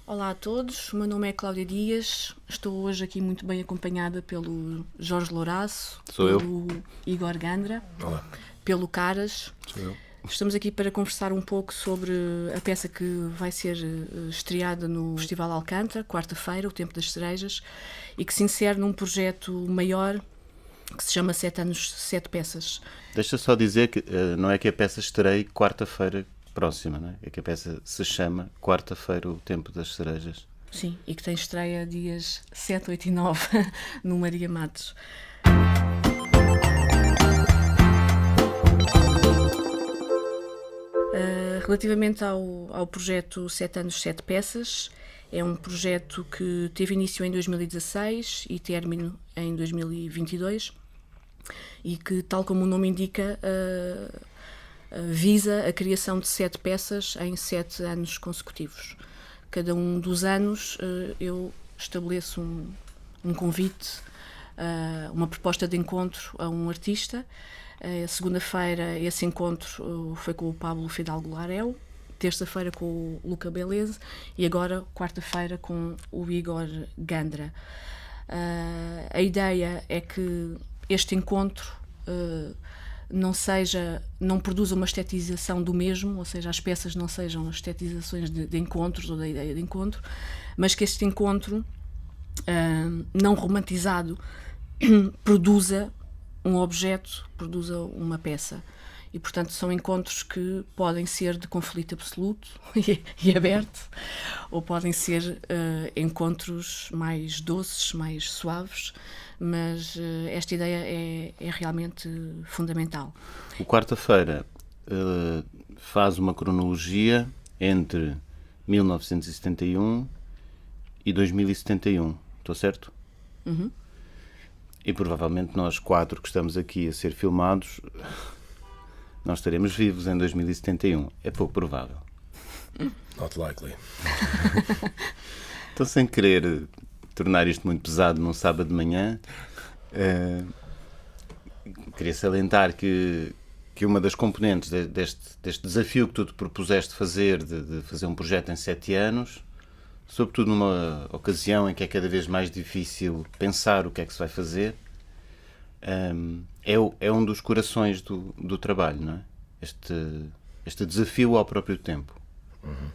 Olá a todos, o meu nome é Cláudia Dias, estou hoje aqui muito bem acompanhada pelo Jorge Louraço, Sou eu. pelo Igor Gandra, Olá. pelo Caras. Sou eu. Estamos aqui para conversar um pouco sobre a peça que vai ser estreada no Festival Alcântara, quarta-feira, O Tempo das Cerejas, e que se insere num projeto maior que se chama 7 anos, 7 peças. Deixa só dizer que não é que a peça estreie quarta-feira próxima, não é? É que a peça se chama Quarta-feira, O Tempo das Cerejas. Sim, e que tem estreia dias 7, 8 e 9 no Maria Matos. Relativamente ao projeto 7 anos, 7 peças, é um projeto que teve início em 2016 e término em 2022 e que, tal como o nome indica, visa a criação de 7 peças em 7 anos consecutivos. Cada um dos anos eu estabeleço um convite, uma proposta de encontro a um artista. Segunda-feira esse encontro foi com o Pablo Fidalgo Larel, terça-feira com o Luca Beleza e agora quarta-feira com o Igor Gandra. A ideia é que este encontro não produza uma estetização do mesmo, ou seja, as peças não sejam estetizações de encontros ou da ideia de encontro, mas que este encontro não romantizado produza um objeto, produza uma peça. E, portanto, são encontros que podem ser de conflito absoluto e aberto, ou podem ser encontros mais doces, mais suaves, mas esta ideia é realmente fundamental. O quarta-feira faz uma cronologia entre 1971 e 2071, estou certo? Uhum. E provavelmente nós 4 que estamos aqui a ser filmados, nós estaremos vivos em 2071. É pouco provável. Not likely. Então, sem querer tornar isto muito pesado num sábado de manhã, queria salientar que uma das componentes deste desafio que tu te propuseste fazer, de fazer um projeto em 7 anos, sobretudo numa ocasião em que é cada vez mais difícil pensar o que é que se vai fazer, é um dos corações do trabalho, não é? Este desafio ao próprio tempo. Uhum.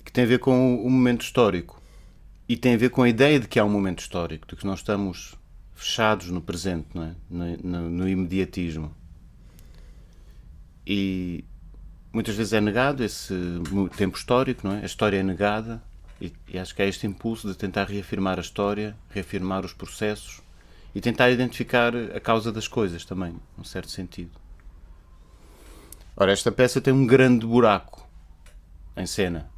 Que tem a ver com o momento histórico e tem a ver com a ideia de que há um momento histórico, de que não estamos fechados no presente, não é? No imediatismo. E muitas vezes é negado esse tempo histórico, não é? A história é negada e acho que há este impulso de tentar reafirmar a história, reafirmar os processos e tentar identificar a causa das coisas também, num certo sentido. Ora, esta peça tem um grande buraco em cena.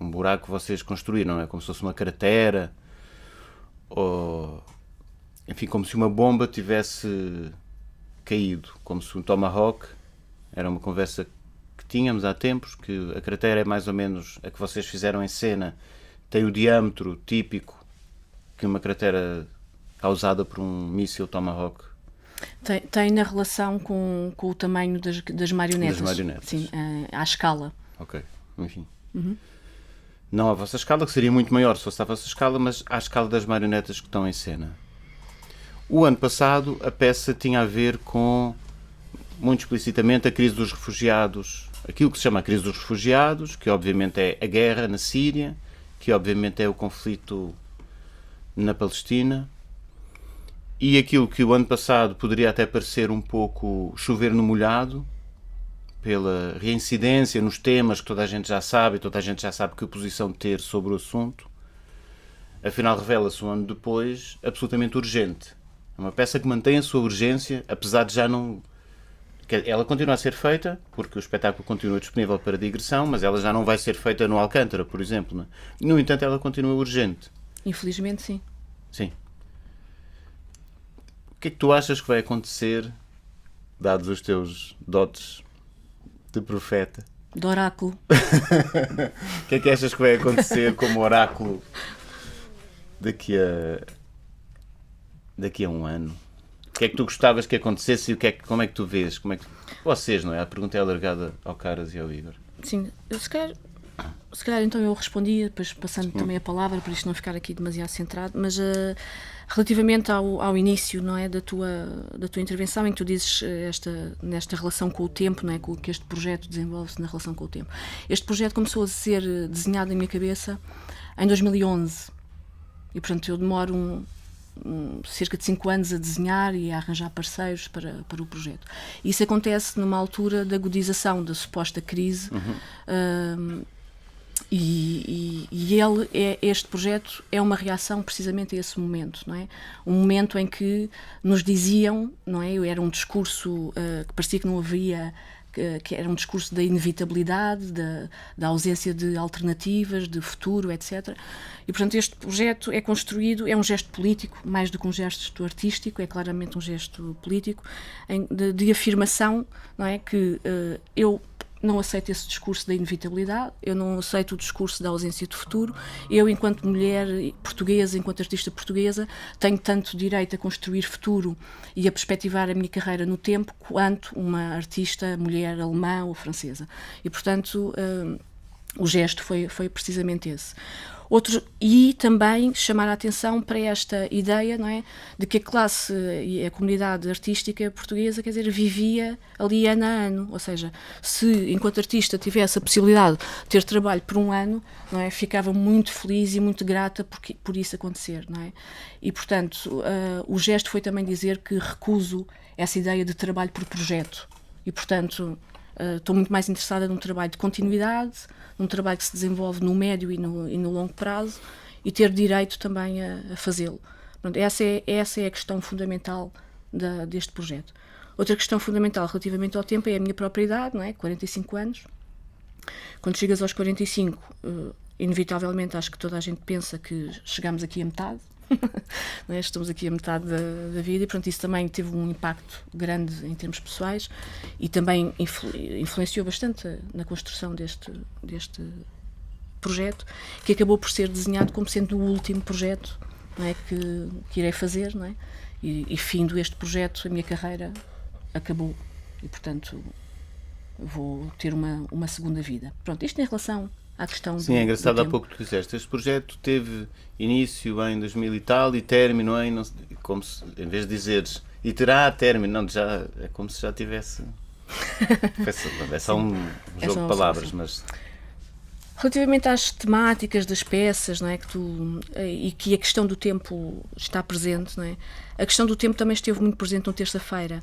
Um buraco que vocês construíram, não é? Como se fosse uma cratera ou... Enfim, como se uma bomba tivesse caído, como se um tomahawk. Era uma conversa que tínhamos há tempos, que a cratera é mais ou menos a que vocês fizeram em cena, tem o diâmetro típico que uma cratera causada por um míssil tomahawk. Tem na relação com o tamanho das marionetas. Das marionetas. Sim, à escala. Ok, enfim. Uhum. Não a vossa escala, que seria muito maior se fosse a vossa escala, mas à escala das marionetas que estão em cena. O ano passado a peça tinha a ver com, muito explicitamente, a crise dos refugiados, aquilo que se chama a crise dos refugiados, que obviamente é a guerra na Síria, que obviamente é o conflito na Palestina, e aquilo que o ano passado poderia até parecer um pouco chover no molhado, pela reincidência nos temas que toda a gente já sabe, e toda a gente já sabe que posição ter sobre o assunto, afinal revela-se um ano depois absolutamente urgente. É uma peça que mantém a sua urgência, apesar de já não... Ela continua a ser feita, porque o espetáculo continua disponível para digressão, mas ela já não vai ser feita no Alcântara, por exemplo. Não é? No entanto, ela continua urgente. Infelizmente, sim. Sim. O que é que tu achas que vai acontecer, dados os teus dotes de profeta? De oráculo. O que é que achas que vai acontecer como oráculo daqui a um ano? O que é que tu gostavas que acontecesse e como é que tu vês? Vocês, não é? A pergunta é alargada ao Caras e ao Igor. Sim, se calhar Se calhar então eu respondia, depois passando também a palavra, para isto não ficar aqui demasiado centrado, mas relativamente ao início, não é, da tua intervenção, em que tu dizes nesta relação com o tempo, não é, que este projeto desenvolve-se na relação com o tempo. Este projeto começou a ser desenhado na minha cabeça em 2011 e, portanto, eu demoro cerca de 5 anos a desenhar e a arranjar parceiros para o projeto. Isso acontece numa altura da agudização da suposta crise. Este projeto é uma reação precisamente a esse momento, não é? Um momento em que nos diziam, não é? Era um discurso que parecia que não havia, que era um discurso da inevitabilidade, da ausência de alternativas, de futuro, etc. E, portanto, este projeto é construído, é um gesto político, mais do que um gesto artístico, é claramente um gesto político, de afirmação, não é? Que eu não aceito esse discurso da inevitabilidade, eu não aceito o discurso da ausência de futuro. Eu, enquanto mulher portuguesa, enquanto artista portuguesa, tenho tanto direito a construir futuro e a perspectivar a minha carreira no tempo quanto uma artista mulher alemã ou francesa. E, portanto, o gesto foi precisamente esse. E também chamar a atenção para esta ideia, não é, de que a classe e a comunidade artística portuguesa, quer dizer, vivia ali ano a ano, ou seja, se enquanto artista tivesse a possibilidade de ter trabalho por um ano, não é, ficava muito feliz e muito grata por isso acontecer, não é? E, portanto, o gesto foi também dizer que recuso essa ideia de trabalho por projeto e, portanto, estou muito mais interessada num trabalho de continuidade, num trabalho que se desenvolve no médio e no longo prazo e ter direito também a fazê-lo. Portanto, essa é a questão fundamental deste projeto. Outra questão fundamental relativamente ao tempo é a minha própria idade, não é? 45 anos. Quando chegas aos 45, inevitavelmente acho que toda a gente pensa que chegamos aqui a metade. Não é? Estamos aqui a metade da vida e, portanto, isso também teve um impacto grande em termos pessoais e também influenciou bastante na construção deste projeto, que acabou por ser desenhado como sendo o último projeto, não é, que irei fazer, não é? E findo este projeto, a minha carreira acabou e, portanto, vou ter uma segunda vida. Pronto, isto em relação à questão. Sim, é engraçado, há pouco tu disseste, este projeto teve início em 2000 e tal e término em, não, como se, em vez de dizeres, e terá término, não, já, é como se já tivesse, é só um jogo de palavras, mas... Relativamente às temáticas das peças, não é, e que a questão do tempo está presente, não é? A questão do tempo também esteve muito presente no Terça-feira,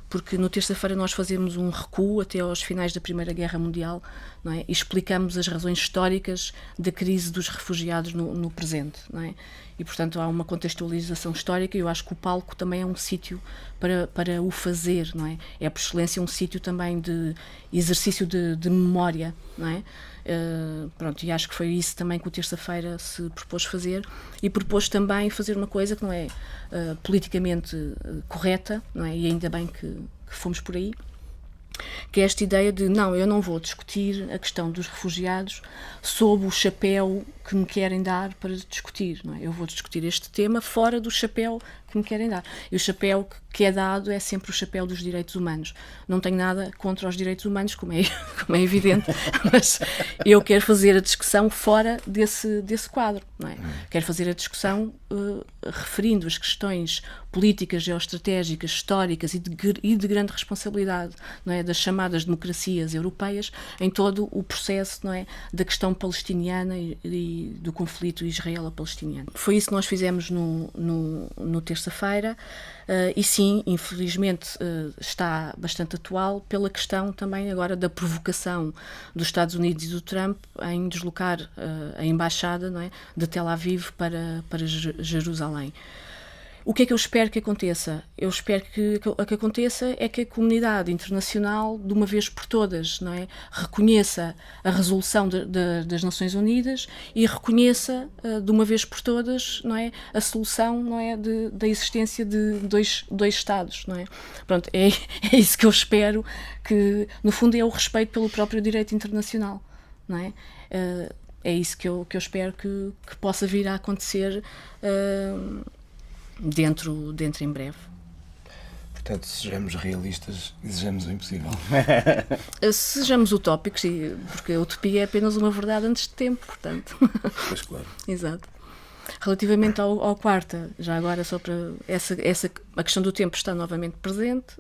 porque no Terça-feira nós fazemos um recuo até aos finais da Primeira Guerra Mundial, não é? E explicamos as razões históricas da crise dos refugiados no presente, não é? E, portanto, há uma contextualização histórica e eu acho que o palco também é um sítio para o fazer, não é? É, por excelência, um sítio também de exercício de memória, não é? Pronto, e acho que foi isso também que o Terça-feira se propôs fazer e propôs também fazer uma coisa que não é politicamente correta, não é? E ainda bem que fomos por aí, que é esta ideia de, não, eu não vou discutir a questão dos refugiados sob o chapéu que me querem dar para discutir, não é? Eu vou discutir este tema fora do chapéu que me querem dar. E o chapéu que é dado é sempre o chapéu dos direitos humanos. Não tenho nada contra os direitos humanos, como é evidente, mas eu quero fazer a discussão fora desse quadro, não é? Quero fazer a discussão referindo as questões políticas, geoestratégicas, históricas e de grande responsabilidade, não é, das chamadas democracias europeias em todo o processo, não é, da questão palestiniana e do conflito israelo-palestiniano. Foi isso que nós fizemos no Terça-feira e sim, infelizmente está bastante atual pela questão também agora da provocação dos Estados Unidos e do Trump em deslocar a embaixada, não é, de Tel Aviv para Jerusalém. O que é que eu espero que aconteça? Eu espero que o que aconteça é que a comunidade internacional, de uma vez por todas, não é, reconheça a resolução das Nações Unidas e reconheça, de uma vez por todas, não é, a solução, não é, da existência de dois Estados, não é? Pronto, é isso que eu espero, que no fundo é o respeito pelo próprio direito internacional, não é? É isso que eu espero que possa vir a acontecer dentro em breve. Portanto, sejamos realistas, desejamos o impossível. Sejamos utópicos, porque a utopia é apenas uma verdade antes de tempo, portanto. Pois claro. Exato. Relativamente ao quarta, já agora só para a questão do tempo está novamente presente.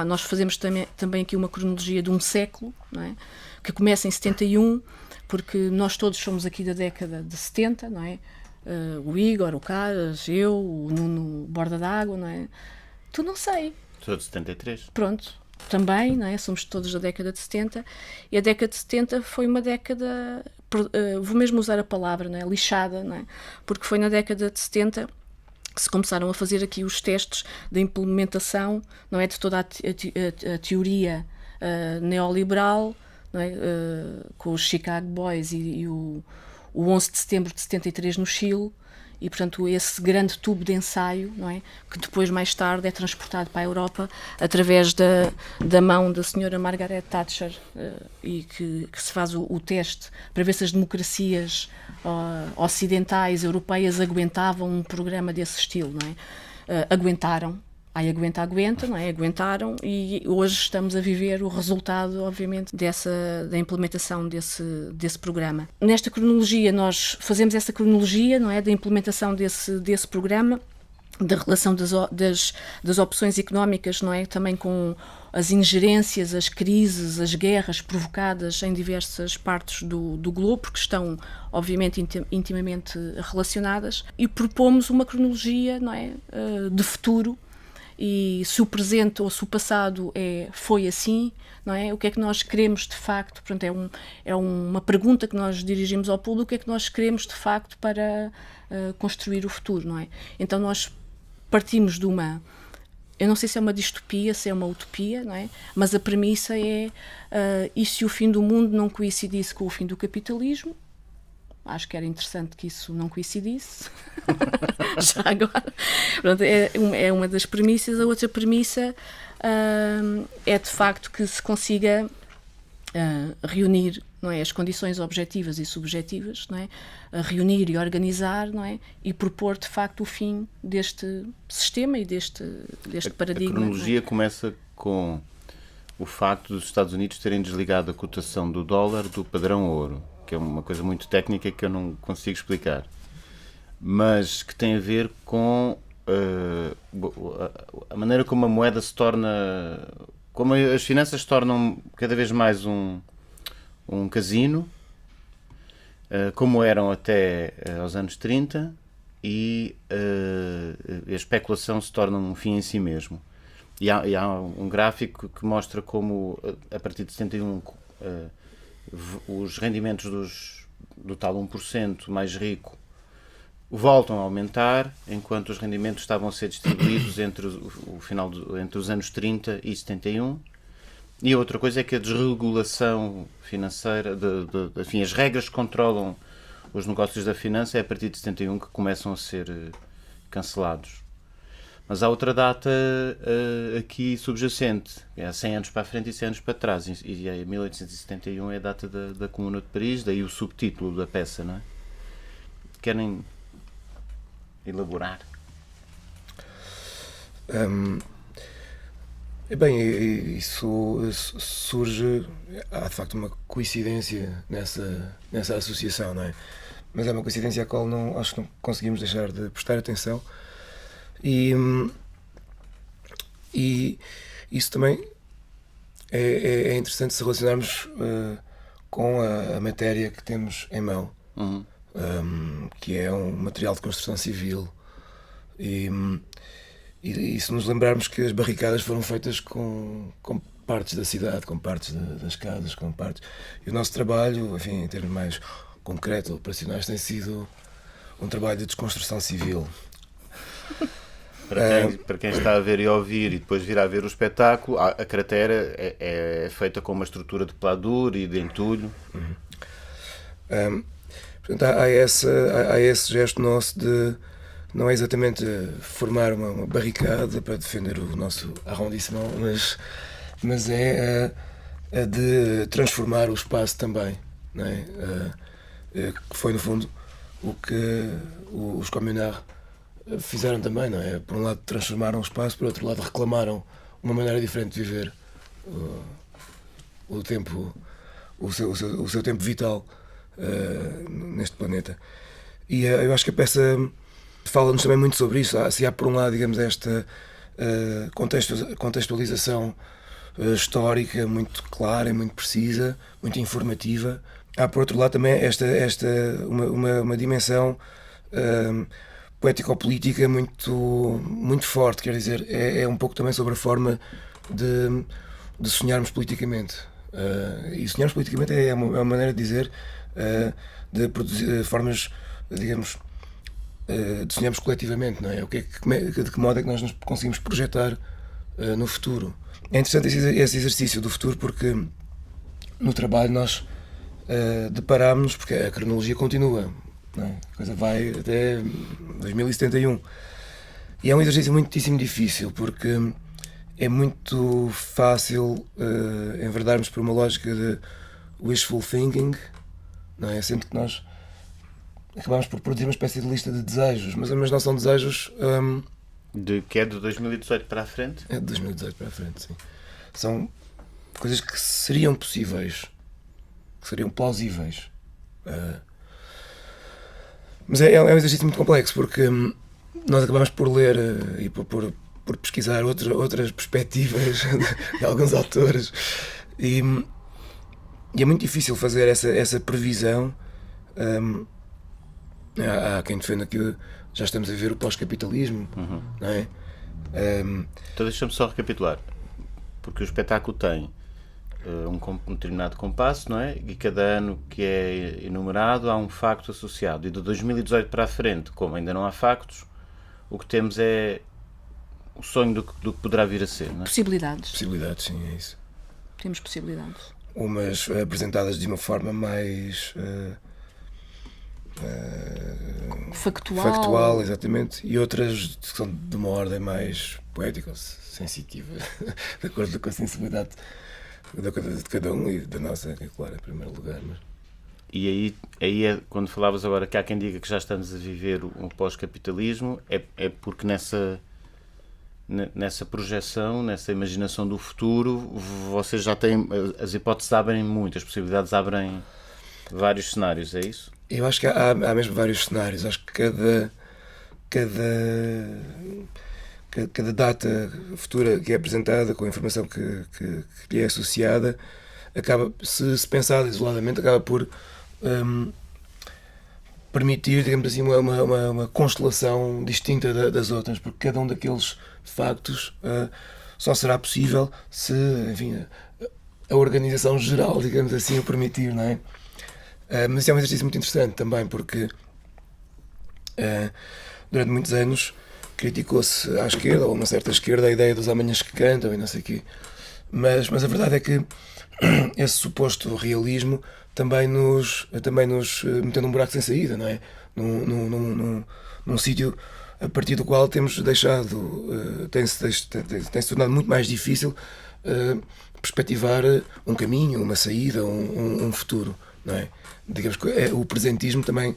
Nós fazemos também aqui uma cronologia de um século, não é? Que começa em 71, porque nós todos somos aqui da década de 70, não é? O Igor, o Caras, eu, o Nuno Borda d'Água, não é? Tu não sei. Sou de 73. Pronto, também, não é? Somos todos da década de 70, e a década de 70 foi uma década, vou mesmo usar a palavra, não é? Lixada, não é? Porque foi na década de 70 que se começaram a fazer aqui os testes da implementação, não é? De toda a teoria neoliberal, não é? Com os Chicago Boys e o 11 de setembro de 73 no Chile. E, portanto, esse grande tubo de ensaio, não é? Que depois, mais tarde, é transportado para a Europa através da mão da senhora Margaret Thatcher, e que se faz o teste para ver se as democracias ocidentais, europeias, aguentavam um programa desse estilo, não é? Aguentaram. Aguenta, não é? Aguentaram, e hoje estamos a viver o resultado, obviamente, da implementação desse programa. Nesta cronologia, nós fazemos essa cronologia, não é? Da implementação desse programa, da relação das opções económicas, não é? Também com as ingerências, as crises, as guerras provocadas em diversas partes do globo, porque estão, obviamente, intimamente relacionadas, e propomos uma cronologia, não é? De futuro. E se o presente ou se o passado foi assim, não é? O que é que nós queremos de facto? Pronto, é uma pergunta que nós dirigimos ao público: o que é que nós queremos de facto para construir o futuro, não é? Então nós partimos de eu não sei se é uma distopia, se é uma utopia, não é? Mas a premissa é, e se o fim do mundo não coincidisse com o fim do capitalismo? Acho que era interessante que isso não coincidisse. Já agora. Pronto, é uma das premissas. A outra premissa é de facto que se consiga reunir, não é, as condições objetivas e subjetivas, não é, reunir e organizar, não é, e propor de facto o fim deste sistema e deste paradigma. A cronologia começa com o facto dos Estados Unidos terem desligado a cotação do dólar do padrão ouro, que é uma coisa muito técnica que eu não consigo explicar, mas que tem a ver com a maneira como a moeda se torna, como as finanças se tornam cada vez mais um casino, como eram até aos anos 30, e a especulação se torna um fim em si mesmo. E há um gráfico que mostra como, a partir de 71, os rendimentos do tal 1% mais rico voltam a aumentar, enquanto os rendimentos estavam a ser distribuídos entre os anos 30 e 71. E a outra coisa é que a desregulação financeira, enfim, as regras que controlam os negócios da finança, é a partir de 71 que começam a ser cancelados. Mas há outra data aqui subjacente, há 100 anos para a frente e 100 anos para trás, e 1871 é a data da Comuna de Paris, daí o subtítulo da peça, não é? Querem elaborar? Bem, isso surge, há de facto uma coincidência nessa associação, não é? Mas é uma coincidência à qual acho que não conseguimos deixar de prestar atenção. E isso também é interessante se relacionarmos com a matéria que temos em mão, que é um material de construção civil, e se nos lembrarmos que as barricadas foram feitas com partes da cidade, com partes das casas, com partes, e o nosso trabalho, enfim, em termos mais concretos, operacionais, tem sido um trabalho de desconstrução civil. Para quem está a ver e a ouvir e depois vir a ver o espetáculo, a cratera é feita com uma estrutura de pladur e de entulho. Portanto, há esse gesto nosso de não é exatamente formar uma barricada para defender o nosso arrondissement, mas é de transformar o espaço também, não é? Que foi no fundo o que os communards fizeram também, não é? Por um lado transformaram o espaço, por outro lado reclamaram uma maneira diferente de viver o tempo, o seu tempo vital neste planeta. E eu acho que a peça fala-nos também muito sobre isso. Se há por um lado, digamos, esta contextualização histórica muito clara e muito precisa, muito informativa, há por outro lado também uma dimensão poético-política muito forte. Quer dizer, é um pouco também sobre a forma de sonharmos politicamente. E sonharmos politicamente é uma maneira de dizer de produzir formas, digamos, de sonharmos coletivamente, não é? De que modo é que nós nos conseguimos projetar no futuro. É interessante esse exercício do futuro, porque no trabalho nós deparámos-nos, porque a cronologia continua, não é? A coisa vai até 2071. E é um exercício muitíssimo difícil, porque é muito fácil enverdarmos por uma lógica de wishful thinking, não é? Sempre que nós acabamos por produzir uma espécie de lista de desejos, mas não são desejos... que é de 2018 para a frente? É de 2018 para a frente, sim. São coisas que seriam possíveis, que seriam plausíveis. Mas é um exercício muito complexo, porque nós acabamos por ler e por pesquisar outras perspectivas de alguns autores, e é muito difícil fazer essa previsão. Há quem defenda que já estamos a viver o pós-capitalismo, não é? Então deixa-me só recapitular, porque o espetáculo tem um determinado compasso, não é? E cada ano que é enumerado há um facto associado, e de 2018 para a frente, como ainda não há factos, o que temos é o sonho do que poderá vir a ser, não é? Possibilidades. Possibilidades, sim, é isso. Temos possibilidades. Umas apresentadas de uma forma mais factual, exatamente, e outras que são de uma ordem mais poética, sensitiva, de acordo com a sensibilidade de cada um e da nossa, que é claro, em primeiro lugar. Mas... E aí é, quando falavas agora que há quem diga que já estamos a viver um pós-capitalismo, é porque nessa projeção, nessa imaginação do futuro, vocês já têm, as hipóteses abrem muito, as possibilidades abrem vários cenários, é isso? Eu acho que há mesmo vários cenários. Acho que cada data futura que é apresentada, com a informação que lhe é associada, acaba, se pensada isoladamente, acaba por permitir, digamos assim, uma constelação distinta das outras, porque cada um daqueles factos só será possível se, enfim, a organização geral, digamos assim, o permitir, não é? Mas isso é um exercício muito interessante também, porque durante muitos anos criticou-se à esquerda, ou uma certa esquerda, a ideia dos amanhãs que cantam e não sei o quê. Mas a verdade é que esse suposto realismo também nos meteu num buraco sem saída, não é? Num sítio a partir do qual temos deixado, tem-se tornado muito mais difícil perspectivar um caminho, uma saída, um futuro, não é? Digamos que o presentismo também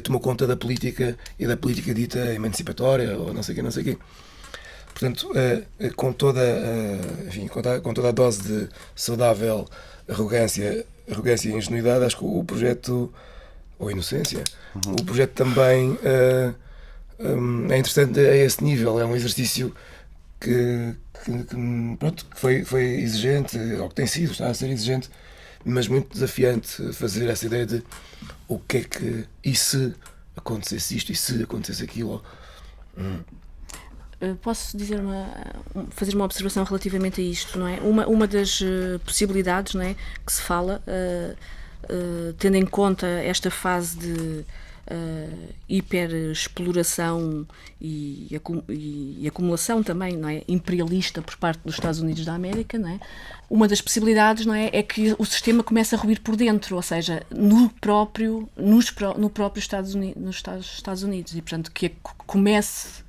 tomou conta da política e da política dita emancipatória, ou não sei o quê. Portanto, com toda a dose de saudável arrogância e ingenuidade, acho que o projeto, ou inocência, o projeto também é interessante a esse nível. É um exercício que foi exigente, ou que tem sido, está a ser exigente, mas muito desafiante fazer essa ideia de o que é que, e se acontecesse isto, e se acontecesse aquilo. Posso fazer uma observação relativamente a isto, não é? Uma das possibilidades, não é, que se fala, tendo em conta esta fase de hiperexploração e acumulação também, não é, imperialista por parte dos Estados Unidos da América, não é? Uma das possibilidades, não é que o sistema comece a ruir por dentro, ou seja, no próprio Estados Unidos, e portanto que comece,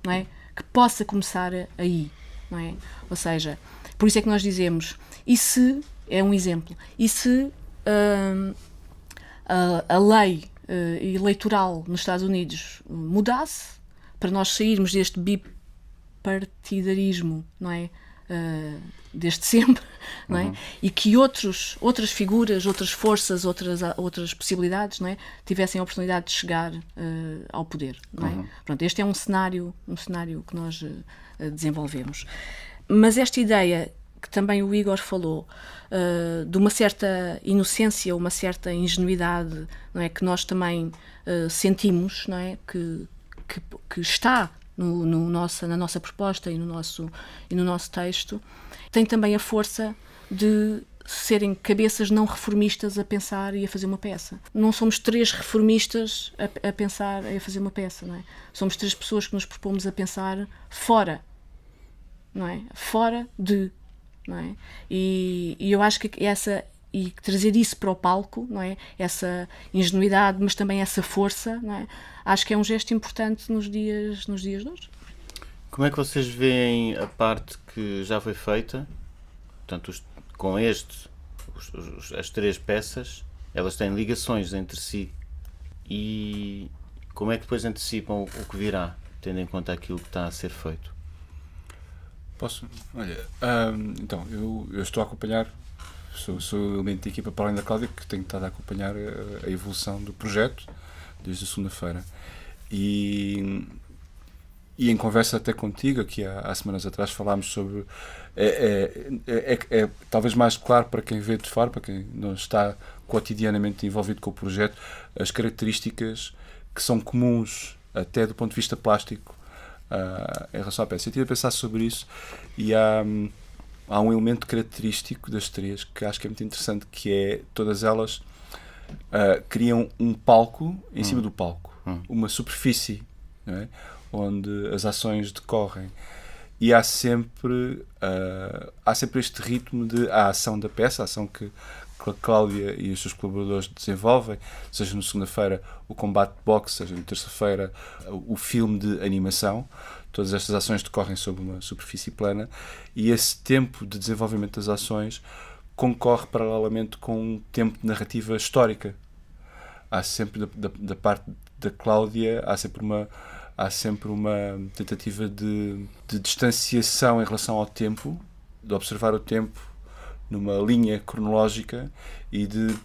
não é, que possa começar aí, não é? Ou seja, por isso é que nós dizemos, e se, é um exemplo, e se a lei eleitoral nos Estados Unidos mudasse, para nós sairmos deste bipartidarismo, não é? Desde sempre, não é? E que outras figuras, outras forças, outras possibilidades, não é? Tivessem a oportunidade de chegar ao poder, não é? Pronto, este é um cenário que nós desenvolvemos. Mas esta ideia que também o Igor falou, de uma certa inocência, uma certa ingenuidade, não é? Que nós também sentimos, não é? Que está na nossa proposta e no nosso texto, tem também a força de serem cabeças não reformistas a pensar e a fazer uma peça. Não somos 3 reformistas a pensar e a fazer uma peça, não é? Somos 3 pessoas que nos propomos a pensar fora, não é? Fora de, não é? E eu acho que e trazer isso para o palco, não é? Essa ingenuidade, mas também essa força, não é? Acho que é um gesto importante nos dias de hoje. Como é que vocês veem a parte que já foi feita? Portanto, as 3 peças, elas têm ligações entre si. E como é que depois antecipam o que virá, tendo em conta aquilo que está a ser feito? Posso? Olha, então, eu estou a acompanhar, sou o elemento de equipa para além da Cláudia, que tenho estado a acompanhar a evolução do projeto desde a segunda-feira. E em conversa até contigo, aqui há semanas atrás, falámos sobre... É talvez mais claro para quem vê de fora, para quem não está cotidianamente envolvido com o projeto, as características que são comuns, até do ponto de vista plástico, em relação à peça. Eu estive a pensar sobre isso e há um elemento característico das 3 que acho que é muito interessante, que é todas elas criam um palco em cima do palco, uma superfície, não é? Onde as ações decorrem, e há sempre este ritmo de a ação da peça, a ação que a Cláudia e os seus colaboradores desenvolvem, seja na segunda-feira o combate de boxe, seja na terça-feira o filme de animação. Todas estas ações decorrem sobre uma superfície plana, e esse tempo de desenvolvimento das ações concorre paralelamente com um tempo de narrativa histórica. Há sempre, da parte da Cláudia, há sempre uma tentativa de distanciação em relação ao tempo, de observar o tempo numa linha cronológica e de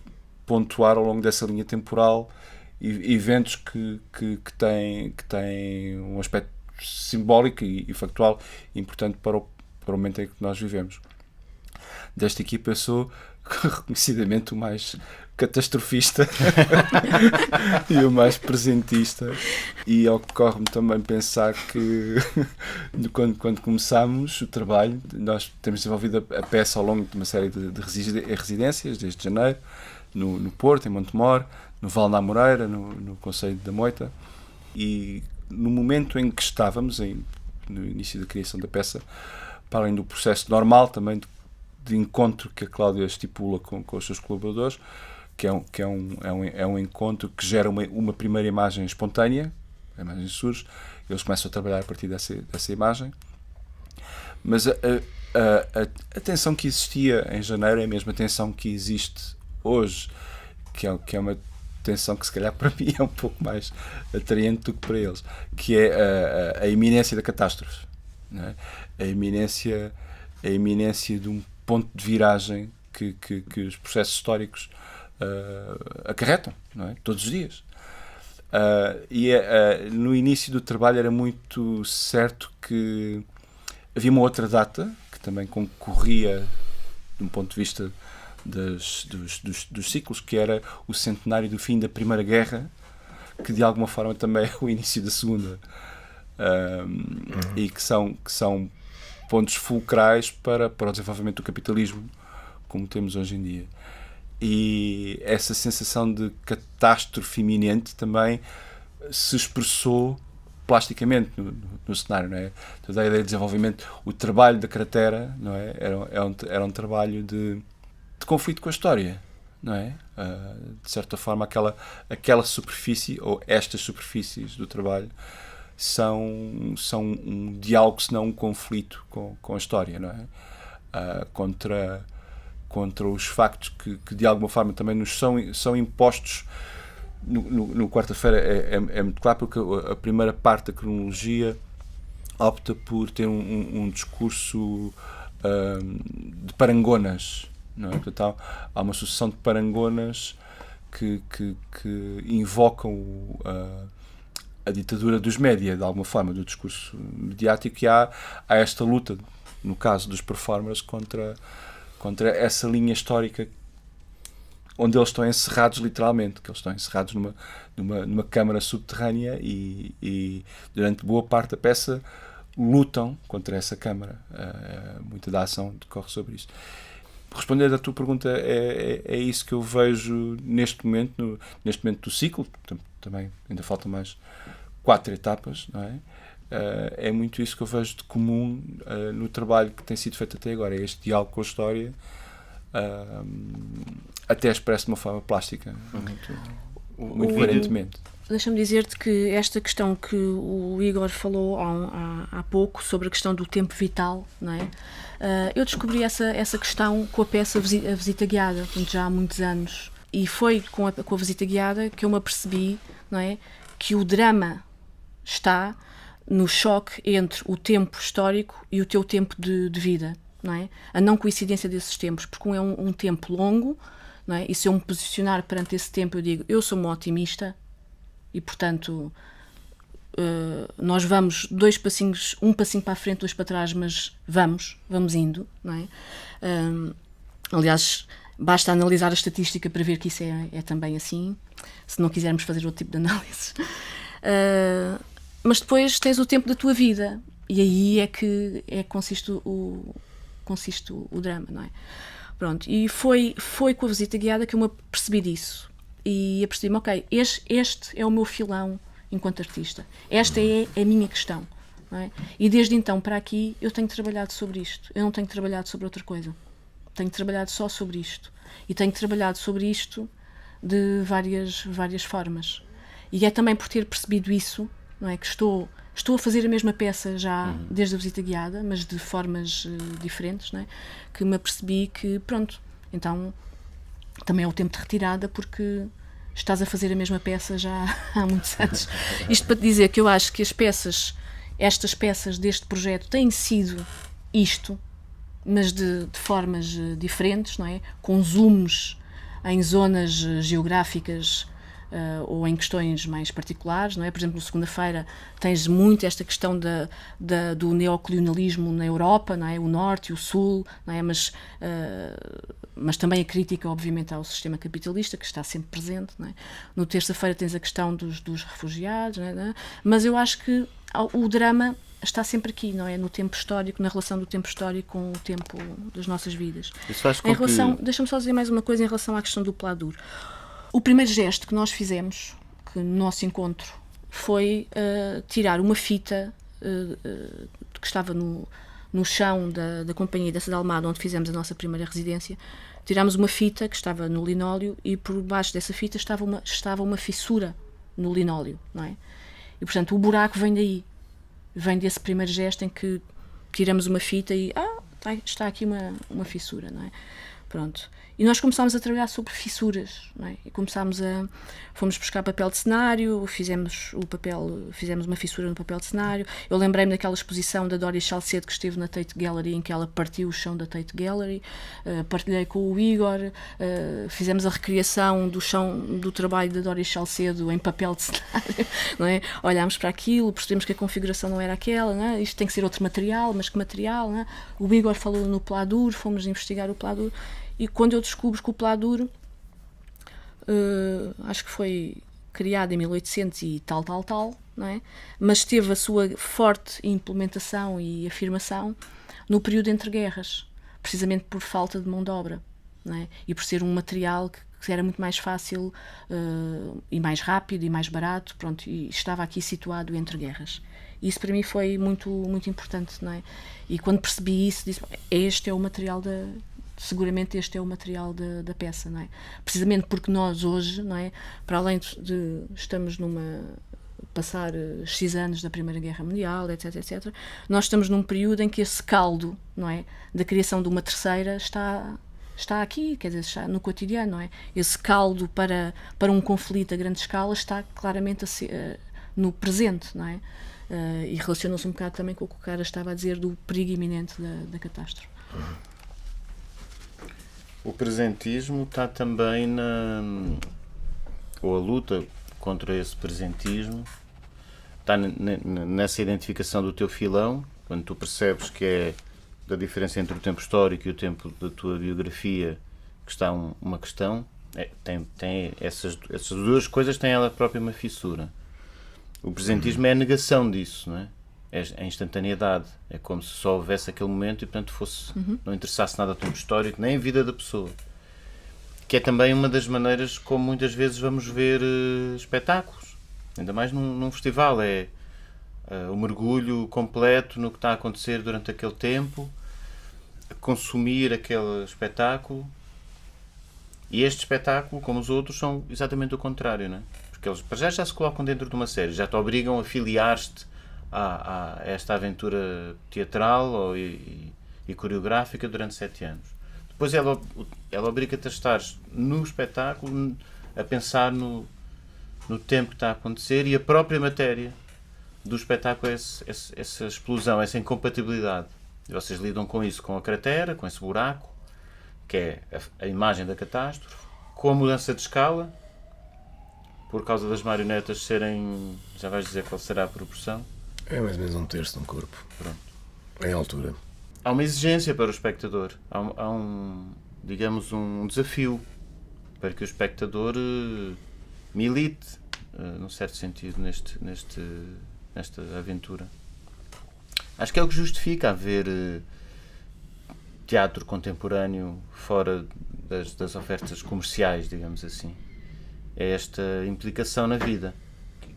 pontuar ao longo dessa linha temporal eventos que têm um aspecto simbólico e factual importante para o momento em que nós vivemos. Desta equipa eu sou reconhecidamente o mais catastrofista e o mais presentista, e ocorre-me também pensar que quando começámos o trabalho, nós temos desenvolvido a peça ao longo de uma série de residências, desde janeiro, no Porto, em Montemor, no Val da Amoreira, no Concelho da Moita, e no momento em que estávamos, no início da criação da peça, para além do processo normal também de encontro que a Cláudia estipula com os seus colaboradores, que é um encontro que gera uma primeira imagem espontânea, a imagem surge, eles começam a trabalhar a partir dessa imagem, mas a tensão que existia em janeiro é a mesma tensão que existe hoje, que é uma tensão que se calhar para mim é um pouco mais atraente do que para eles, que é a iminência da catástrofe, não é? A iminência de um ponto de viragem que os processos históricos acarretam, não é? Todos os dias. No início do trabalho era muito certo que havia uma outra data que também concorria de um ponto de vista dos ciclos, que era o centenário do fim da Primeira Guerra, que de alguma forma também é o início da Segunda, e que são pontos fulcrais para o desenvolvimento do capitalismo como temos hoje em dia. E essa sensação de catástrofe iminente também se expressou plasticamente no cenário, não é? Toda a ideia de desenvolvimento, o trabalho da cratera, não é? Era um trabalho de conflito com a história, não é? De certa forma, aquela superfície, ou estas superfícies do trabalho, são um diálogo, se não um conflito com a história, não é? Contra os factos que de alguma forma também nos são impostos no quarta-feira é muito claro, porque a primeira parte da cronologia opta por ter um discurso de parangonas, não é? Portanto, há uma sucessão de parangonas que invocam a ditadura dos média, de alguma forma, do discurso mediático, e há esta luta, no caso dos performers, contra essa linha histórica onde eles estão encerrados, literalmente, que eles estão encerrados numa câmara subterrânea e durante boa parte da peça lutam contra essa câmara. Muita da ação decorre sobre isso. Respondendo à tua pergunta, é isso que eu vejo neste momento do ciclo. Também ainda faltam mais 4 etapas, não é? É muito isso que eu vejo de comum no trabalho que tem sido feito até agora, é este diálogo com a história, até expresso de uma forma plástica, muito coerentemente. Deixa-me dizer-te que esta questão que o Igor falou há pouco, sobre a questão do tempo vital, não é? Eu descobri essa questão com a peça A Visita Guiada, já há muitos anos, e foi com a Visita Guiada que eu me apercebi, não é, que o drama está no choque entre o tempo histórico e o teu tempo de vida, não é? A não coincidência desses tempos, porque é um tempo longo, não é? E se eu me posicionar perante esse tempo, eu digo, eu sou uma otimista e, portanto, nós vamos um passinho para a frente, 2 para trás, mas vamos indo, não é? Aliás, basta analisar a estatística para ver que isso é também assim, se não quisermos fazer outro tipo de análises. Mas depois tens o tempo da tua vida, e aí é que consiste o drama, não é? Pronto, e foi com a Visita Guiada que eu me apercebi disso, e apercebi-me, ok, este é o meu filão enquanto artista, esta é a minha questão, não é? E desde então para aqui eu tenho trabalhado sobre isto, eu não tenho trabalhado sobre outra coisa, tenho trabalhado só sobre isto, e tenho trabalhado sobre isto de várias formas, e é também por ter percebido isso, não é, que estou a fazer a mesma peça já desde a Visita Guiada, mas de formas diferentes, não é, que me apercebi que, pronto, então também é o tempo de retirada, porque estás a fazer a mesma peça já há muitos anos. Isto para te dizer que eu acho que estas peças deste projeto têm sido isto, mas de formas diferentes, não é, com zooms em zonas geográficas, ou em questões mais particulares, não é? Por exemplo, na segunda-feira tens muito esta questão do neocolonialismo na Europa, não é? O Norte e o Sul, não é? Mas também a crítica, obviamente, ao sistema capitalista, que está sempre presente, não é? No terça-feira tens a questão dos refugiados, não é? Mas eu acho que o drama está sempre aqui, não é? No tempo histórico, na relação do tempo histórico com o tempo das nossas vidas. Isso faz com Deixa-me só dizer mais uma coisa em relação à questão do Pladur. O primeiro gesto que nós fizemos, que no nosso encontro, foi tirar uma fita que estava no chão da companhia da Cidade Almada, onde fizemos a nossa primeira residência. Tirámos uma fita que estava no linóleo, e por baixo dessa fita estava uma fissura no linóleo, não é? E, portanto, o buraco vem daí. Vem desse primeiro gesto em que tiramos uma fita e está aqui uma fissura, não é? Pronto. E nós começámos a trabalhar sobre fissuras, não é? E fomos buscar papel de cenário, fizemos uma fissura no papel de cenário. Eu lembrei-me daquela exposição da Dória Chalcedo que esteve na Tate Gallery, em que ela partiu o chão da Tate Gallery. Partilhei com o Igor, fizemos a recriação do chão do trabalho da Dória Chalcedo em papel de cenário, não é? Olhámos para aquilo, percebemos que a configuração não era aquela, não é? Isto tem que ser outro material, mas que material, não é? O Igor falou no Pladur, fomos investigar o Pladur. E quando eu descubro que o Pladur, acho que foi criado em 1800 e tal, não é? Mas teve a sua forte implementação e afirmação no período entre guerras, precisamente por falta de mão de obra, não é? E por ser um material que era muito mais fácil e mais rápido e mais barato, pronto, e estava aqui situado entre guerras. E isso para mim foi muito, muito importante, não é? E quando percebi isso, disse, seguramente este é o material da peça, não é? Precisamente porque nós hoje, não é, para além de estamos passar X anos da Primeira Guerra Mundial, nós estamos num período em que esse caldo, não é, da criação de uma terceira está está aqui, quer dizer, está no cotidiano, não é? Esse caldo para um conflito a grande escala está claramente no presente, não é? E relaciona-se um bocado também com o que o cara estava a dizer do perigo iminente da catástrofe. O presentismo está também ou a luta contra esse presentismo está nessa identificação do teu filão, quando tu percebes que é da diferença entre o tempo histórico e o tempo da tua biografia que está uma questão. Tem essas duas coisas têm ela própria uma fissura. O presentismo é a negação disso, não é? É a instantaneidade. É como se só houvesse aquele momento e, portanto, não interessasse nada ao tempo histórico, nem a vida da pessoa. Que é também uma das maneiras como muitas vezes vamos ver espetáculos. Ainda mais num festival. É o mergulho completo no que está a acontecer durante aquele tempo, a consumir aquele espetáculo. E este espetáculo, como os outros, são exatamente o contrário, não é? Porque eles para já se colocam dentro de uma série, já te obrigam a filiar-te a esta aventura teatral e coreográfica durante 7 anos. Depois ela obriga-te a estar no espetáculo, a pensar no tempo que está a acontecer, e a própria matéria do espetáculo é essa explosão, essa incompatibilidade. E vocês lidam com isso, com a cratera, com esse buraco, que é a imagem da catástrofe, com a mudança de escala, por causa das marionetas serem... Já vais dizer qual será a proporção? É mais ou menos 1/3 de um corpo. Pronto. Em altura. Há uma exigência para o espectador. Há digamos, um desafio para que o espectador milite, num certo sentido, nesta aventura. Acho que é o que justifica haver teatro contemporâneo fora das ofertas comerciais, digamos assim. É esta implicação na vida,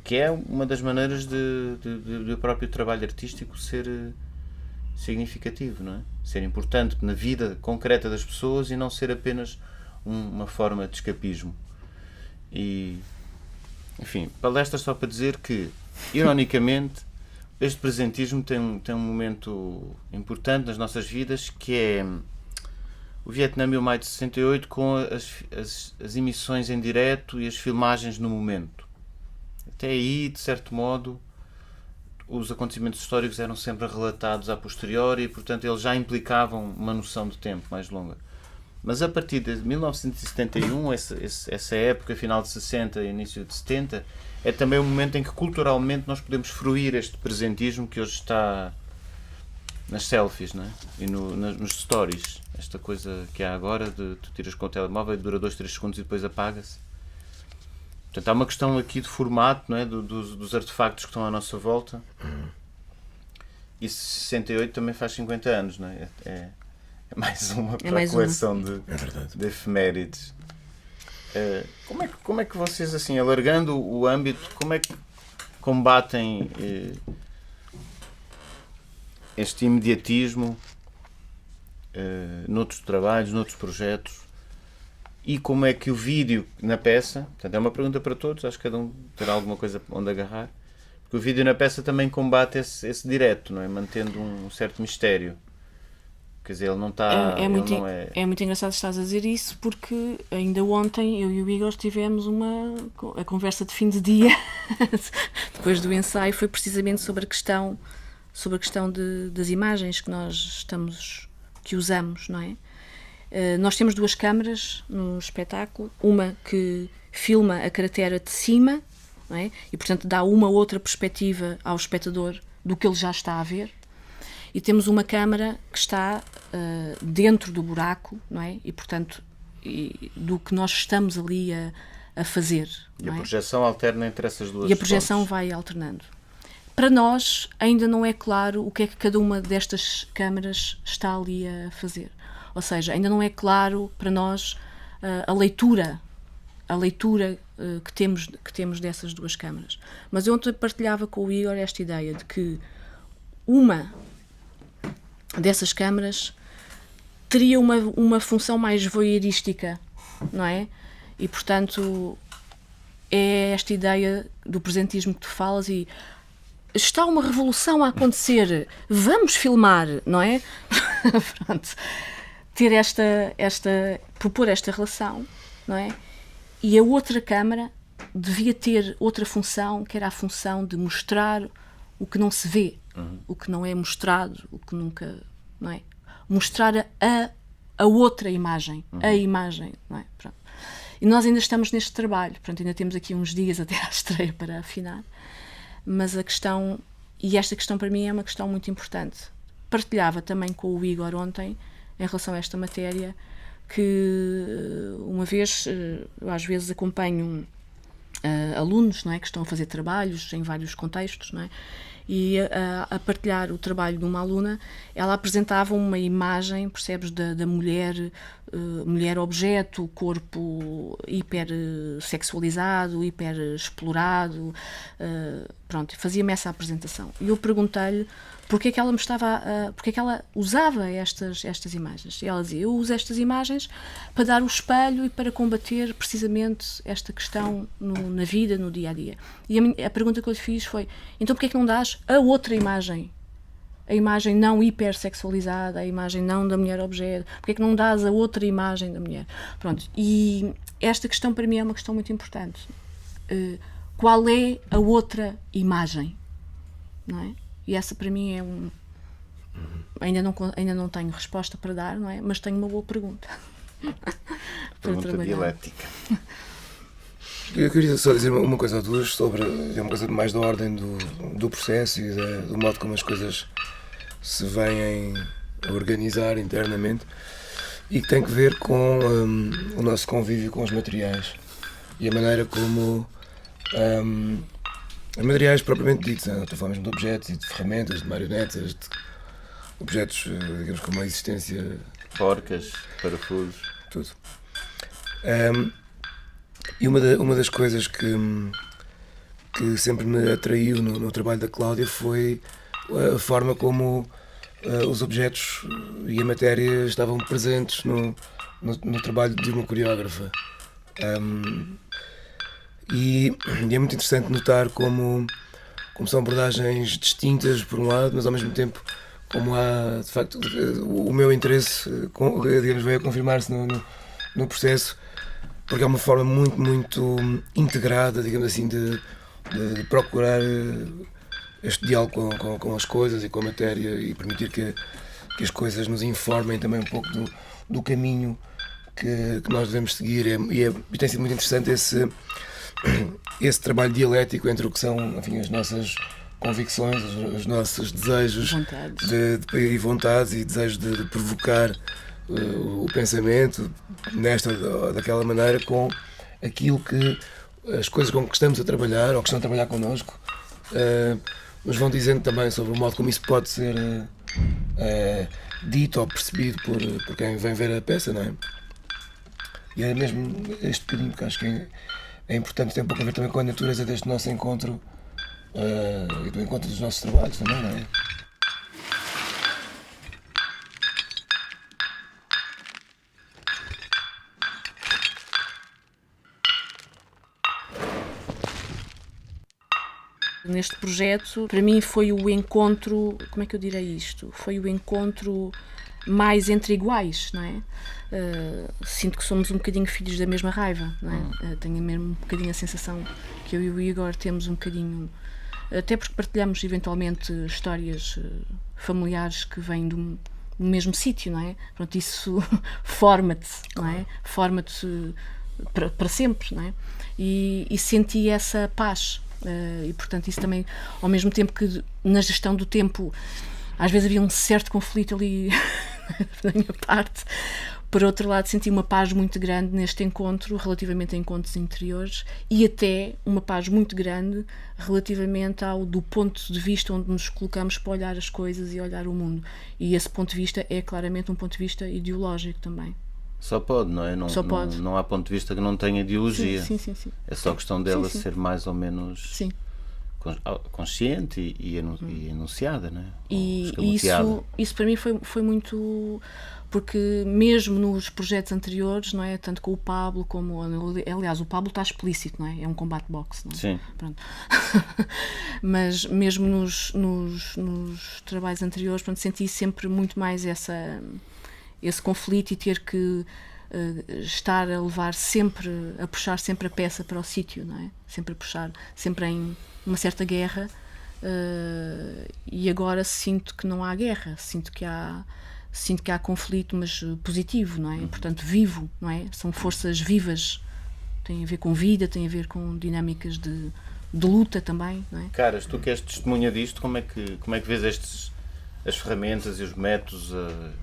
que é uma das maneiras do próprio trabalho artístico ser significativo, não é? Ser importante na vida concreta das pessoas e não ser apenas uma forma de escapismo. E, enfim, palestra só para dizer que, ironicamente, este presentismo tem um momento importante nas nossas vidas, que é o Vietnã e o Maio de 68, com as emissões em direto e as filmagens no momento. Até aí, de certo modo, os acontecimentos históricos eram sempre relatados a posteriori e, portanto, eles já implicavam uma noção de tempo mais longa. Mas a partir de 1971, essa época, final de 60 e início de 70, é também o momento em que culturalmente nós podemos fruir este presentismo que hoje está nas selfies, não é? E nos stories. Esta coisa que há agora de tu tiras com o telemóvel e dura 2-3 segundos e depois apaga-se. Portanto, há uma questão aqui de formato, não é? Dos artefactos que estão à nossa volta. E 68 também faz 50 anos, não é? É mais uma coleção de efemérides. Como é que vocês, assim, alargando o âmbito, como é que combatem este imediatismo noutros trabalhos, noutros projetos? E como é que o vídeo na peça, portanto é uma pergunta para todos, acho que cada um terá alguma coisa onde agarrar, porque o vídeo na peça também combate esse direto, não é? Mantendo um certo mistério. Quer dizer, ele não está... É muito engraçado estás a dizer isso, porque ainda ontem eu e o Igor tivemos a conversa de fim de dia, depois do ensaio, foi precisamente sobre a questão das imagens que usamos, não é? Nós temos 2 câmaras no espetáculo, uma que filma a cratera de cima, não é? E portanto dá uma ou outra perspectiva ao espectador do que ele já está a ver, e temos uma câmara que está dentro do buraco, não é? E portanto do que nós estamos ali a fazer. E a projeção alterna entre essas duas. E a projeção vai alternando. Para nós ainda não é claro o que é que cada uma destas câmaras está ali a fazer. Ou seja, ainda não é claro para nós a leitura que temos dessas 2 câmaras. Mas eu ontem partilhava com o Igor esta ideia de que uma dessas câmaras teria uma função mais voyeurística, não é? E, portanto, é esta ideia do presentismo que tu falas e está uma revolução a acontecer, vamos filmar, não é? Pronto. ter propor esta relação, não é? E a outra Câmara devia ter outra função, que era a função de mostrar o que não se vê, o que não é mostrado, o que nunca, não é? Mostrar a outra imagem, a imagem, não é? Pronto. E nós ainda estamos neste trabalho, portanto, ainda temos aqui uns dias até à estreia para afinar, mas esta questão para mim é uma questão muito importante. Partilhava também com o Igor ontem, em relação a esta matéria, que uma vez, eu às vezes acompanho alunos, não é, que estão a fazer trabalhos em vários contextos, não é? E a partilhar o trabalho de uma aluna, ela apresentava uma imagem, percebes, da mulher, mulher objeto, corpo hipersexualizado, hiperexplorado, pronto, fazia-me essa apresentação. E eu perguntei-lhe porque é que ela porque é que ela usava estas imagens. E ela dizia, eu uso estas imagens para dar o espelho e para combater precisamente esta questão na vida, no dia-a-dia. E a pergunta que eu lhe fiz foi, então porque é que não dás a outra imagem? A imagem não hipersexualizada, a imagem não da mulher objeto, porque é que não dás a outra imagem da mulher? Pronto, e esta questão para mim é uma questão muito importante. Qual é a outra imagem? Não é? E essa para mim é ainda não tenho resposta para dar, não é? Mas tenho uma boa pergunta. Pergunta dialética. Eu queria só dizer uma coisa ou duas sobre uma coisa mais da ordem do processo e do modo como as coisas se vêm a organizar internamente e que tem que ver com o nosso convívio com os materiais e a maneira como os materiais propriamente ditos, estou a falar mesmo de objetos e de ferramentas, de marionetas, de objetos, digamos, com uma existência... Porcas, parafusos... Tudo. E uma das coisas que sempre me atraiu no trabalho da Cláudia foi a forma como os objetos e a matéria estavam presentes no trabalho de uma coreógrafa. E é muito interessante notar como são abordagens distintas, por um lado, mas ao mesmo tempo como há, de facto, o meu interesse, digamos, veio a confirmar-se no processo, porque é uma forma muito, muito integrada, digamos assim, de procurar este diálogo com as coisas e com a matéria e permitir que as coisas nos informem também um pouco do caminho que nós devemos seguir. E tem sido muito interessante esse trabalho dialético entre o que são, enfim, as nossas convicções, os nossos desejos e vontades e desejos de provocar o pensamento nesta ou daquela maneira com aquilo que as coisas com que estamos a trabalhar ou que estão a trabalhar connosco nos vão dizendo também sobre o modo como isso pode ser dito ou percebido por quem vem ver a peça, não é? E é mesmo este bocadinho que acho que é importante, ter um pouco a ver também com a natureza deste nosso encontro e do encontro dos nossos trabalhos também, não é? Neste projeto, para mim foi o encontro, como é que eu direi isto? Foi o encontro mais entre iguais, não é? Sinto que somos um bocadinho filhos da mesma raiva, não é? Tenho mesmo um bocadinho a sensação que eu e o Igor temos um bocadinho, até porque partilhamos eventualmente histórias familiares que vêm do mesmo sítio, não é? Pronto, isso forma-te, não é? Forma-te para sempre, não é? E senti essa paz. E portanto isso também, ao mesmo tempo que na gestão do tempo às vezes havia um certo conflito ali da minha parte, por outro lado senti uma paz muito grande neste encontro relativamente a encontros interiores e até uma paz muito grande relativamente do ponto de vista onde nos colocamos para olhar as coisas e olhar o mundo, e esse ponto de vista é claramente um ponto de vista ideológico também. Só pode, não é? Não há ponto de vista que não tenha ideologia. Sim. É só questão dela ser mais ou menos consciente e enunciada, não é? E isso para mim foi muito... Porque mesmo nos projetos anteriores, não é? Tanto com o Pablo como... Aliás, o Pablo está explícito, não é? É um combate boxe, não é? Sim. Pronto. Mas mesmo nos trabalhos anteriores, pronto, senti sempre muito mais esse conflito e ter que estar a levar sempre, a puxar sempre a peça para o sítio, não é? Sempre a puxar, sempre em uma certa guerra, e agora sinto que não há guerra, sinto que há conflito, mas positivo, não é? Portanto, vivo, não é? São forças vivas, tem a ver com vida, tem a ver com dinâmicas de luta também, não é? Caras, tu que és testemunha disto, como é que vês as ferramentas e os métodos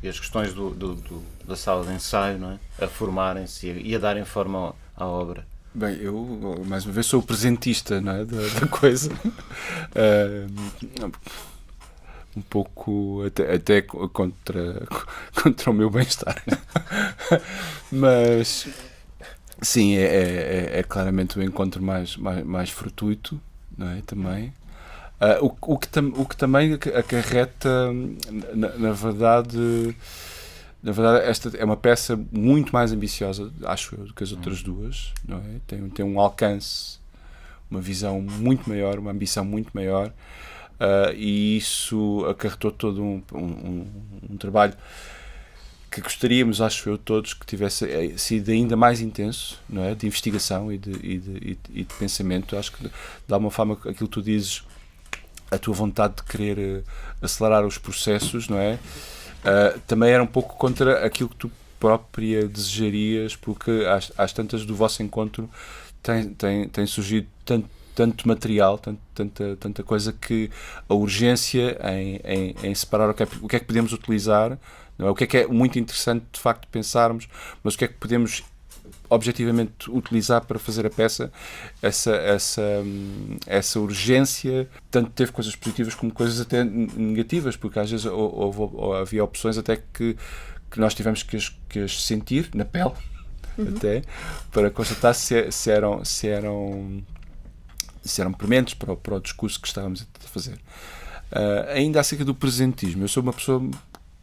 e as questões da sala de ensaio, não é? A formarem-se e a darem forma à obra? Bem, eu, mais uma vez, sou o presentista, não é, da coisa. Um pouco até contra o meu bem-estar. Mas, sim, é claramente o encontro mais fortuito, não é, também. O que também acarreta, na verdade, esta é uma peça muito mais ambiciosa, acho eu, do que as outras duas, não é? Tem um alcance, uma visão muito maior, uma ambição muito maior, e isso acarretou todo um trabalho que gostaríamos, acho eu, todos, que tivesse sido ainda mais intenso, não é? De investigação e de pensamento. Acho que, de alguma forma, aquilo que tu dizes, a tua vontade de querer acelerar os processos, não é? Também era um pouco contra aquilo que tu própria desejarias, porque às tantas do vosso encontro tem surgido tanto material, tanta coisa, que a urgência em separar o que é que podemos utilizar, não é? O que é muito interessante de facto pensarmos, mas o que é que podemos objetivamente utilizar para fazer a peça, essa urgência, tanto teve coisas positivas como coisas até negativas, porque às vezes havia opções até que nós tivemos que as sentir na pele, até, para constatar se eram prementes para o discurso que estávamos a fazer. Ainda acerca do presentismo, eu sou uma pessoa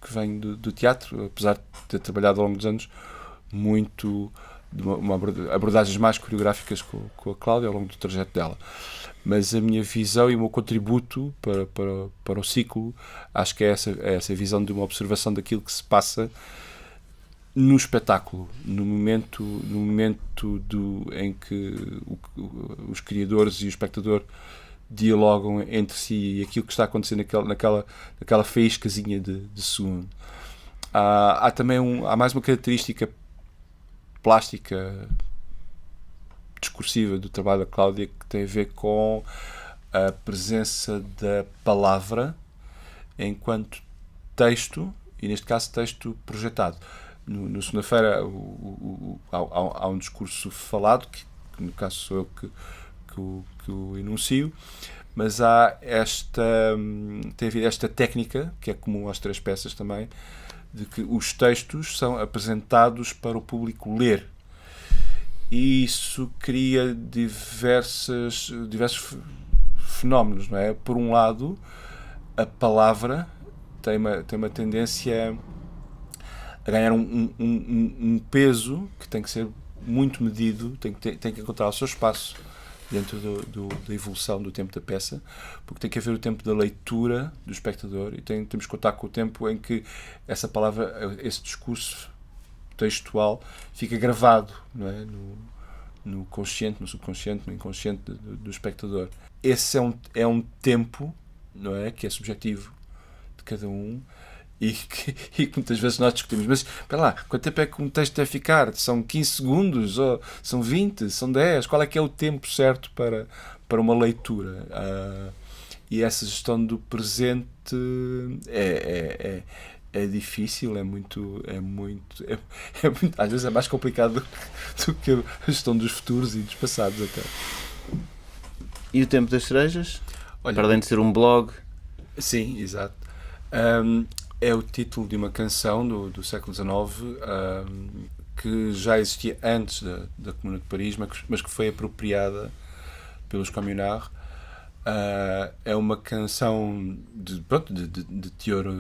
que vem do teatro, apesar de ter trabalhado ao longo dos anos muito de abordagens mais coreográficas com a Cláudia ao longo do trajeto dela, mas a minha visão e o meu contributo para o ciclo, acho que é essa visão de uma observação daquilo que se passa no espetáculo, no momento em que os criadores e o espectador dialogam entre si, e aquilo que está acontecendo naquela faíscazinha de segundo. Há mais uma característica plástica, discursiva do trabalho da Cláudia, que tem a ver com a presença da palavra enquanto texto, e neste caso texto projetado. No segunda-feira há um discurso falado, que no caso sou eu que o enuncio, mas tem havido esta técnica, que é comum às três peças também, de que os textos são apresentados para o público ler. E isso cria diversos fenómenos, não é? Por um lado, a palavra tem uma tendência a ganhar um peso que tem que ser muito medido, tem que encontrar o seu espaço dentro da evolução do tempo da peça, porque tem que haver o tempo da leitura do espectador, e temos que contar com o tempo em que essa palavra, esse discurso textual fica gravado, não é? No consciente, no subconsciente, no inconsciente do espectador. Esse é um tempo, não é? Que é subjetivo de cada um, e que muitas vezes nós discutimos, mas espera lá, quanto tempo é que um texto deve ficar? São 15 segundos? Ou são 20? São 10? Qual é que é o tempo certo para uma leitura? E essa gestão do presente é difícil, é muito, às vezes é mais complicado do que a gestão dos futuros e dos passados até. E o Tempo das Cerejas? Olha, para além de ser um blog? Sim, exato. É o título de uma canção do século XIX, que já existia antes da Comuna de Paris, mas que foi apropriada pelos Communards. É uma canção de teor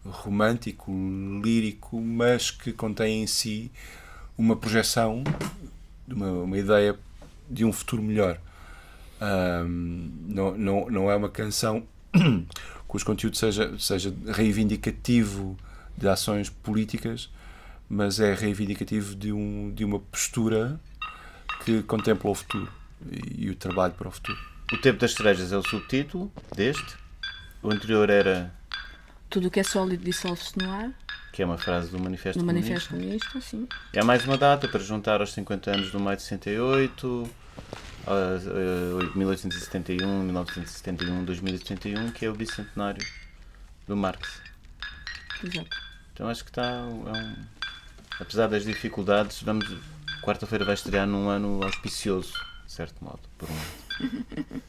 romântico, lírico, mas que contém em si uma projeção, uma ideia de um futuro melhor. Não é uma canção cujo conteúdo seja reivindicativo de ações políticas, mas é reivindicativo de uma postura que contempla o futuro e o trabalho para o futuro. O Tempo das Cerejas é o subtítulo deste. O anterior era... Tudo o que é sólido dissolve-se no ar. Que é uma frase do Manifesto No Comunista. Manifesto Comunista, sim. É mais uma data para juntar aos 50 anos do maio de 68, 1871, 1971, 2071, que é o bicentenário do Marx. Exato. Então acho que está... apesar das dificuldades, quarta-feira vai estrear num ano auspicioso, de certo modo, por um lado.